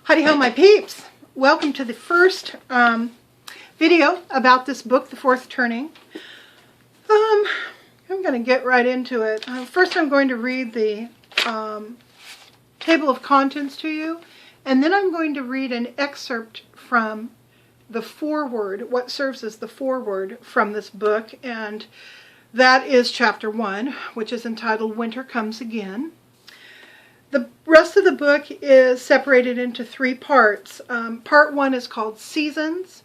Howdy ho, my peeps. Welcome to the first video about this book, The Fourth Turning. I'm going to get right into it. First I'm going to read the table of contents to you, and then I'm going to read an excerpt from the foreword, what serves as the foreword from this book, and that is chapter 1, which is entitled Winter Comes Again. The rest of the book is separated into 3 parts. Part 1 is called Seasons,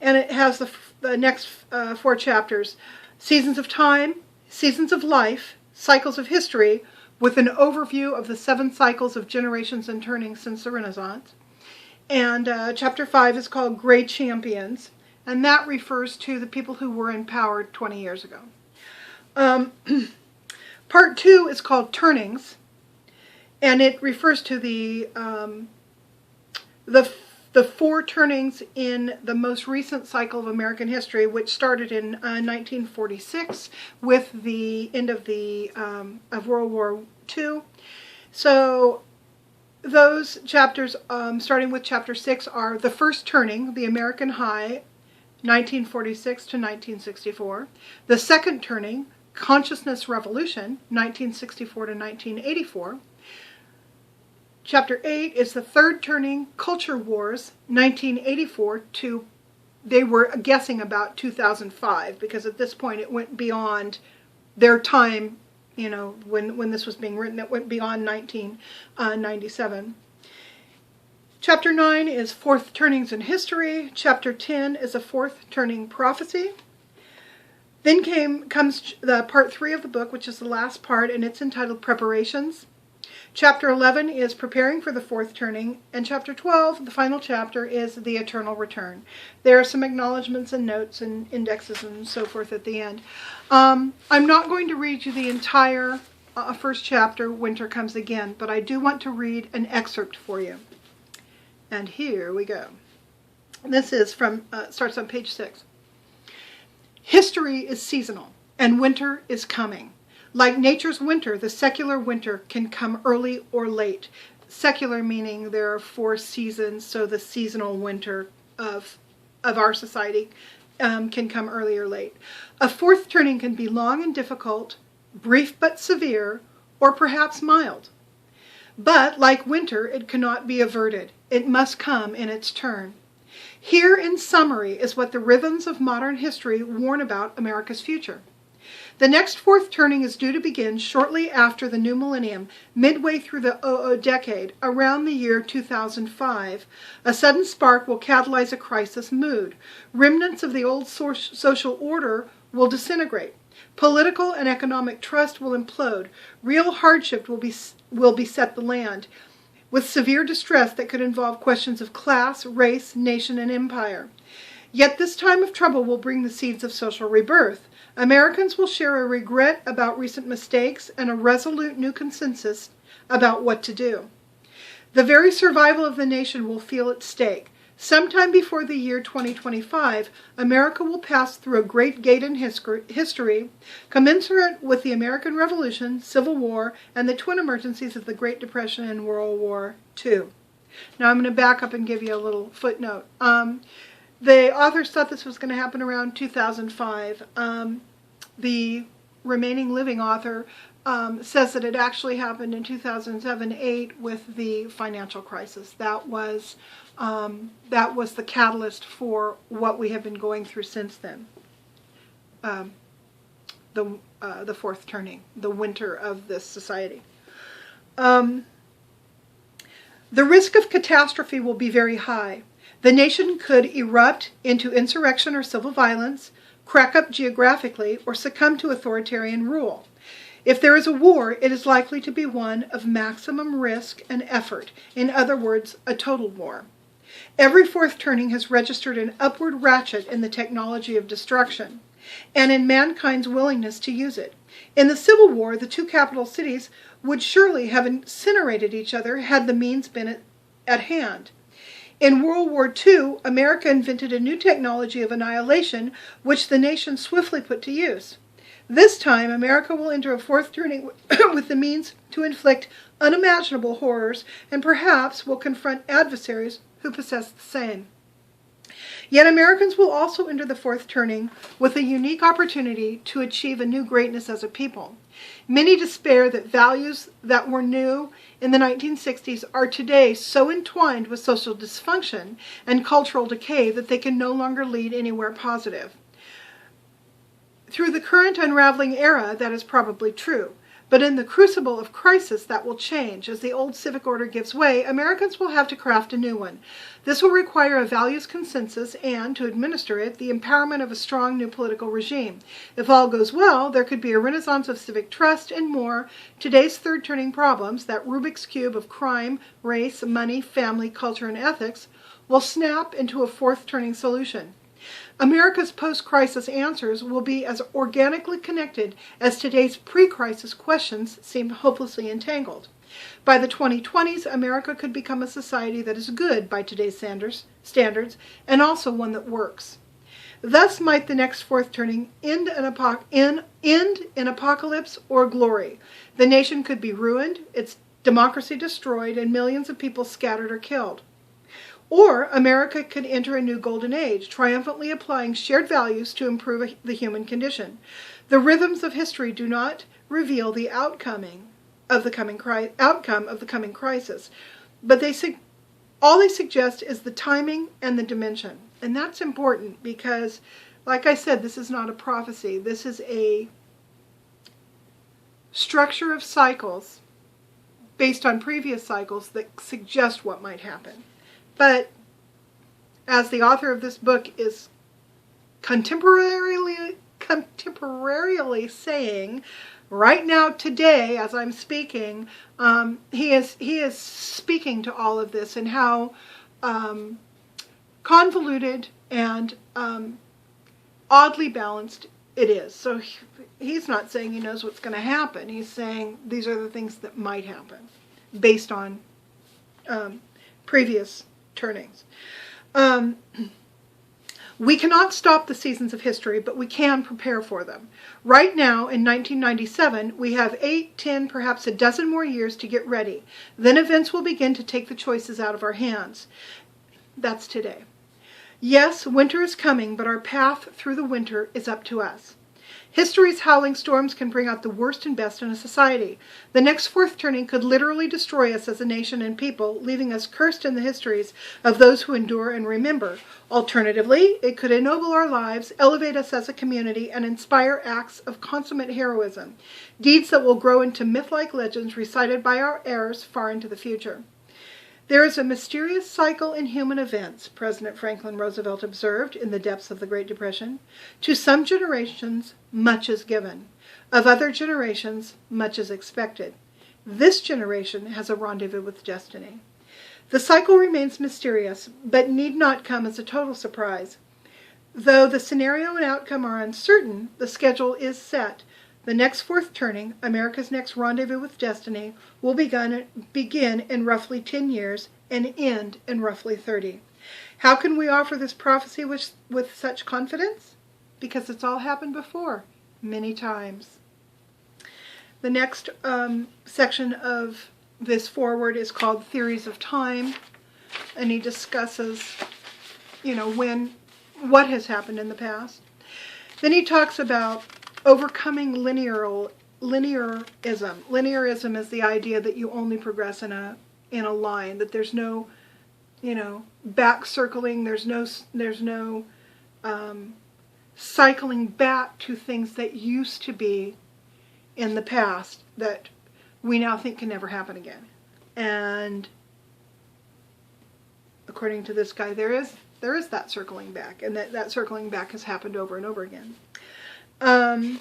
and it has the next 4 chapters. Seasons of Time, Seasons of Life, Cycles of History, with an overview of the 7 cycles of generations and turnings since the Renaissance. And chapter 5 is called Great Champions, and that refers to the people who were in power 20 years ago. Part 2 is called Turnings, and it refers to the 4 turnings in the most recent cycle of American history, which started in 1946 with the end of World War II. So those chapters, starting with chapter 6, are the first turning, the American High, 1946 to 1964. The second turning, Consciousness Revolution, 1964 to 1984. Chapter 8 is the third turning, Culture Wars, 1984 to, they were guessing about 2005, because at this point it went beyond their time, you know, when this was being written, it went beyond 1997. Chapter 9 is Fourth Turnings in History. Chapter 10 is a Fourth Turning Prophecy. Then comes the part 3 of the book, which is the last part, and it's entitled Preparations. Chapter 11 is Preparing for the Fourth Turning, and Chapter 12, the final chapter, is The Eternal Return. There are some acknowledgments and notes and indexes and so forth at the end. I'm not going to read you the entire first chapter, Winter Comes Again, but I do want to read an excerpt for you. And here we go. This is from, starts on page 6. History is seasonal, and winter is coming. Like nature's winter, the secular winter can come early or late. Secular meaning there are 4 seasons, so the seasonal winter of our society can come early or late. A fourth turning can be long and difficult, brief but severe, or perhaps mild. But, like winter, it cannot be averted. It must come in its turn. Here, in summary, is what the rhythms of modern history warn about America's future. The next fourth turning is due to begin shortly after the new millennium, midway through the decade, around the year 2005. A sudden spark will catalyze a crisis mood. Remnants of the old social order will disintegrate. Political and economic trust will implode. Real hardship will beset the land, with severe distress that could involve questions of class, race, nation, and empire. Yet this time of trouble will bring the seeds of social rebirth. Americans will share a regret about recent mistakes and a resolute new consensus about what to do. The very survival of the nation will feel at stake. Sometime before the year 2025, America will pass through a great gate in history, commensurate with the American Revolution, Civil War, and the twin emergencies of the Great Depression and World War II. Now I'm going to back up and give you a little footnote. The authors thought this was going to happen around 2005. The remaining living author says that it actually happened in 2007-8 with the financial crisis. That was the catalyst for what we have been going through since then. The fourth turning, the winter of this society. The risk of catastrophe will be very high. The nation could erupt into insurrection or civil violence, crack up geographically, or succumb to authoritarian rule. If there is a war, it is likely to be one of maximum risk and effort. In other words, a total war. Every fourth turning has registered an upward ratchet in the technology of destruction, and in mankind's willingness to use it. In the Civil War, the 2 capital cities would surely have incinerated each other had the means been at hand. In World War II, America invented a new technology of annihilation, which the nation swiftly put to use. This time, America will enter a fourth turning with the means to inflict unimaginable horrors and perhaps will confront adversaries who possess the same. Yet Americans will also enter the fourth turning with a unique opportunity to achieve a new greatness as a people. Many despair that values that were new in the 1960s are today so entwined with social dysfunction and cultural decay that they can no longer lead anywhere positive. Through the current unraveling era, that is probably true. But in the crucible of crisis, that will change. As the old civic order gives way, Americans will have to craft a new one. This will require a values consensus and, to administer it, the empowerment of a strong new political regime. If all goes well, there could be a renaissance of civic trust and more. Today's third turning problems, that Rubik's Cube of crime, race, money, family, culture, and ethics, will snap into a fourth turning solution. America's post-crisis answers will be as organically connected as today's pre-crisis questions seem hopelessly entangled. By the 2020s, America could become a society that is good by today's standards and also one that works. Thus might the next fourth turning end in apocalypse or glory. The nation could be ruined, its democracy destroyed, and millions of people scattered or killed. Or America could enter a new golden age, triumphantly applying shared values to improve the human condition. The rhythms of history do not reveal the outcome of the coming crisis, but all they suggest is the timing and the dimension. And that's important because, like I said, this is not a prophecy. This is a structure of cycles based on previous cycles that suggest what might happen. But as the author of this book is contemporarily saying, right now, today, as I'm speaking, he is speaking to all of this and how convoluted and oddly balanced it is. So he's not saying he knows what's going to happen. He's saying these are the things that might happen based on previous turnings. We cannot stop the seasons of history, but we can prepare for them. Right now, in 1997, we have 8, 10, perhaps a dozen more years to get ready. Then events will begin to take the choices out of our hands. That's today. Yes, winter is coming, but our path through the winter is up to us. History's howling storms can bring out the worst and best in a society. The next fourth turning could literally destroy us as a nation and people, leaving us cursed in the histories of those who endure and remember. Alternatively, it could ennoble our lives, elevate us as a community, and inspire acts of consummate heroism, deeds that will grow into myth-like legends recited by our heirs far into the future. There is a mysterious cycle in human events, President Franklin Roosevelt observed in the depths of the Great Depression. To some generations, much is given. Of other generations, much is expected. This generation has a rendezvous with destiny. The cycle remains mysterious, but need not come as a total surprise. Though the scenario and outcome are uncertain, the schedule is set. The next fourth turning, America's next rendezvous with destiny, will begin in roughly 10 years and end in roughly 30. How can we offer this prophecy with such confidence? Because it's all happened before, many times. The next section of this foreword is called Theories of Time, and he discusses, what has happened in the past. Then he talks about overcoming linearism. Linearism is the idea that you only progress in a line, that there's no, back circling, there's no cycling back to things that used to be in the past that we now think can never happen again. And according to this guy, there is that circling back, and that circling back has happened over and over again. Then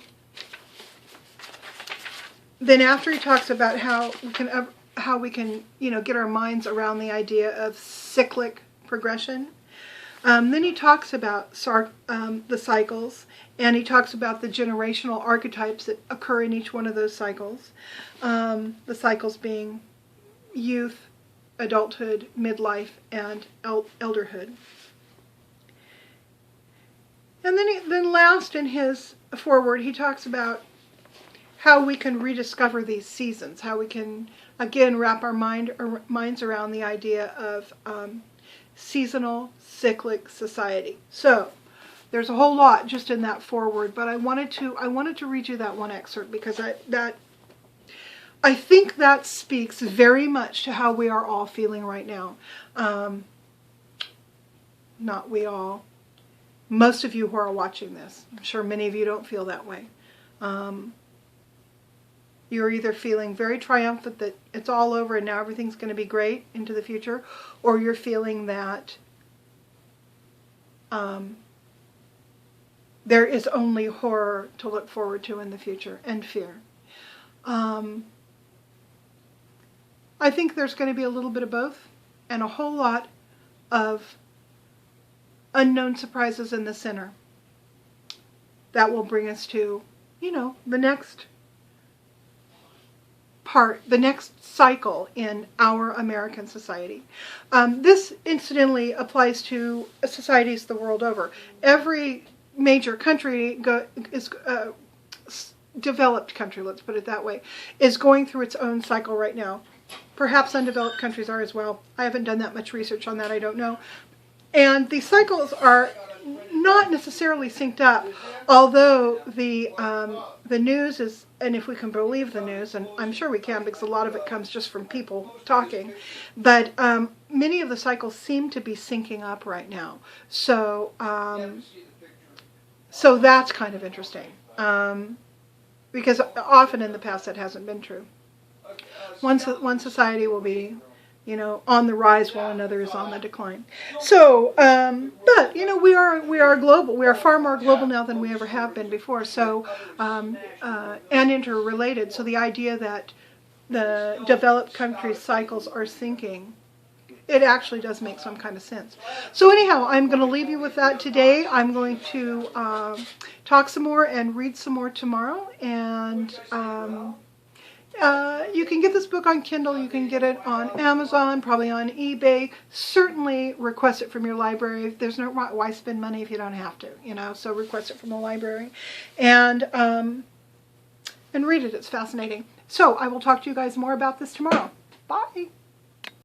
after he talks about how we can get our minds around the idea of cyclic progression, then he talks about the cycles, and he talks about the generational archetypes that occur in each one of those cycles. The cycles being youth, adulthood, midlife, and elderhood. And then last in his foreword, he talks about how we can rediscover these seasons, how we can, again, wrap our minds around the idea of seasonal, cyclic society. So, there's a whole lot just in that foreword, but I wanted to read you that one excerpt because I think that speaks very much to how we are all feeling right now. Not we all. Most of you who are watching this. I'm sure many of you don't feel that way. You're either feeling very triumphant that it's all over and now everything's going to be great into the future, or you're feeling that there is only horror to look forward to in the future and fear. I think there's going to be a little bit of both and a whole lot of unknown surprises in the center that will bring us to, the next part, the next cycle in our American society. This incidentally applies to societies the world over. Every major country is developed country, let's put it that way, is going through its own cycle right now. Perhaps undeveloped countries are as well. I haven't done that much research on that, I don't know. And the cycles are not necessarily synced up, although the news is, and if we can believe the news, and I'm sure we can because a lot of it comes just from people talking, but many of the cycles seem to be syncing up right now. So, so that's kind of interesting, because often in the past that hasn't been true. One society will be, on the rise while another is on the decline. So, but we are global. We are far more global now than we ever have been before. So, and interrelated. So the idea that the developed countries' cycles are syncing, it actually does make some kind of sense. So anyhow, I'm going to leave you with that today. I'm going to talk some more and read some more tomorrow. And you can get this book on Kindle. You can get it on Amazon, probably on eBay. Certainly request it from your library. There's no why spend money if you don't have to, So request it from the library, and read it. It's fascinating. So I will talk to you guys more about this tomorrow. Bye.